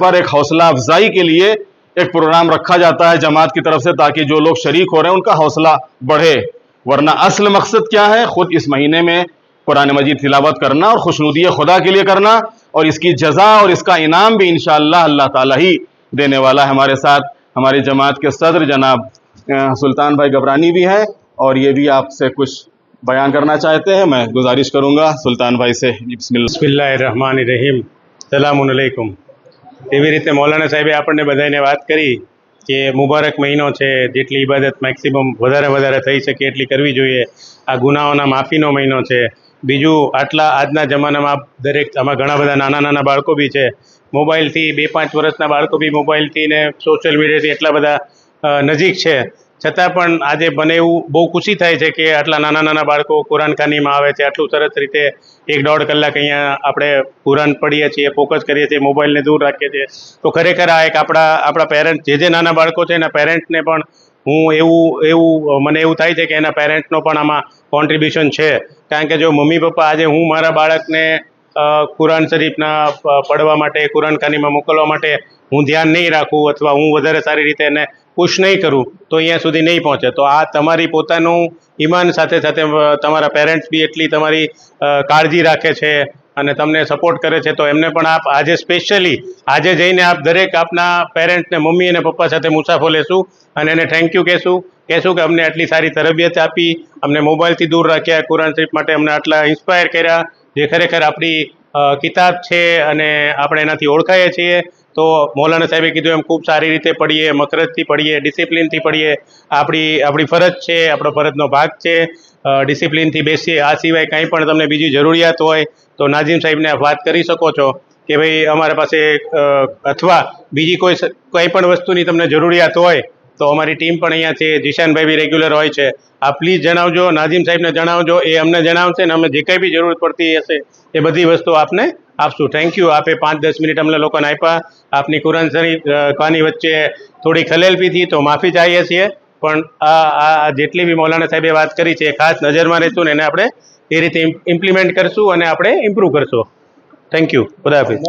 पर एक हौसला अफजाई के लिए एक प्रोग्राम रखा जाता है जमात की तरफ से, ताकि जो लोग शरीक हो रहे हैं उनका हौसला बढ़े। वरना असल मकसद क्या है? खुद इस महीने में कुरान मजीद तिलावत करना और खुशनुदी खुदा के लिए करना, और इसकी जजा और इसका इनाम भी इंशाअल्लाह अल्लाह ताला ही देने वाला है। हमारे साथ हमारी जमात के सदर जनाब सुल्तान भाई गबरानी भी हैं, और ये भी आपसे कुछ बयान करना चाहते हैं। मैं गुजारिश करूँगा सुल्तान भाई से। બિસ્મિલ્લાહિર્રહમાનિર્રહીમ. સલામુન અલૈકુમ. એવી રીતે મૌલાના સાહેબે આપણને બધાને વાત કરી કે મુબારક મહિનો છે, જેટલી ઇબાદત મેક્સિમમ વધારે થઈ શકે એટલી કરવી જોઈએ. આ ગુનાહોના માફીનો મહિનો છે. બીજું, આજના જમાનામાં દરેક આમાં ઘણા બધા નાના બાળકો બી છે. મોબાઈલથી 2-5 વર્ષના બાળકો બી મોબાઈલથી ને સોશિયલ મીડિયાથી એટલા બધા નજીક છે, છતાં પણ આજે મને એવું બહુ ખુશી થાય છે કે આટલા નાના બાળકો કુરાનખાનીમાં આવે છે, આટલું સરસ રીતે 1-1.5 કલાક અહીંયા આપણે કુરાન પઢીએ છીએ, ફોકસ કરીએ છીએ, મોબાઈલને દૂર રાખીએ છીએ. તો ખરેખર આ એક આપણા પેરેન્ટ જે નાના બાળકો છે એના પેરેન્ટ્સને પણ મને એવું થાય છે કે એના પેરેન્ટ્સનો પણ આમાં કોન્ટ્રીબ્યુશન છે. કારણ કે જો મમ્મી પપ્પા આજે હું મારા બાળકને કુરાન શરીફના પડવા માટે, કુરાનખાનીમાં મોકલવા માટે હું ધ્યાન નહીં રાખું, અથવા હું વધારે સારી રીતે એને પુશ નહીં કરું, તો અહીંયા સુધી નહીં પહોંચે. તો આ તમારી પોતાનું ઈમાન સાથે તમારા પેરેન્ટ્સ બી એટલી તમારી કાળજી રાખે છે અને તમને સપોર્ટ કરે છે. તો એમને પણ આપ આજે સ્પેશિયલી આજે જઈને આપ દરેક આપના પેરેન્ટ્સને, મમ્મી અને પપ્પા સાથે મુસાફો લેશું અને એને થેન્ક યુ કહેશું કે અમને આટલી સારી તરબિયત આપી, અમને મોબાઈલથી દૂર રાખ્યા, કુરાન શરીફ માટે અમને આટલા ઇન્સ્પાયર કર્યા, જે ખરેખર આપણી કિતાબ છે અને આપણે એનાથી ઓળખાઈએ છીએ. તો મૌલાના સાહેબે કીધું એમ ખૂબ સારી રીતે પઢીએ, મકરજથી પઢીએ, ડિસિપ્લિનથી પઢીએ. આપણી ફરજ છે, આપણો ફરજનો ભાગ છે. ડિસિપ્લિનથી બેસીએ. આ સિવાય કંઈ પણ તમને બીજી જરૂરિયાત હોય તો નાઝીમ સાહેબને આપ વાત કરી શકો છો કે ભાઈ અમારા પાસે, અથવા બીજી કોઈ પણ વસ્તુની તમને જરૂરિયાત હોય તો અમારી ટીમ પણ અહીંયા છે. જીશાનભાઈ બી રેગ્યુલર હોય છે. આપ પ્લીઝ જણાવજો, નાઝીમ સાહેબને જણાવજો, એ અમને જણાવશે ને અમે જે કંઈ બી જરૂરત પડતી હશે એ બધી વસ્તુ આપને આપશું. Thank you. આપે 5-10 મિનિટ અમને લોકોને આપ્યા. આપની કુરાન શરીફ કહાની વચ્ચે થોડી ખલેલ બી થઈ તો માફી ચાહીએ છીએ, પણ આ જેટલી બી મૌલાના સાહેબે વાત કરી છે એ ખાસ નજરમાં રહેશું ને એને આપણે એ રીતે ઇમ્પ્લિમેન્ટ કરશું અને આપણે ઇમ્પ્રૂવ કરશું. Thank you. ખુદા હાફિઝ.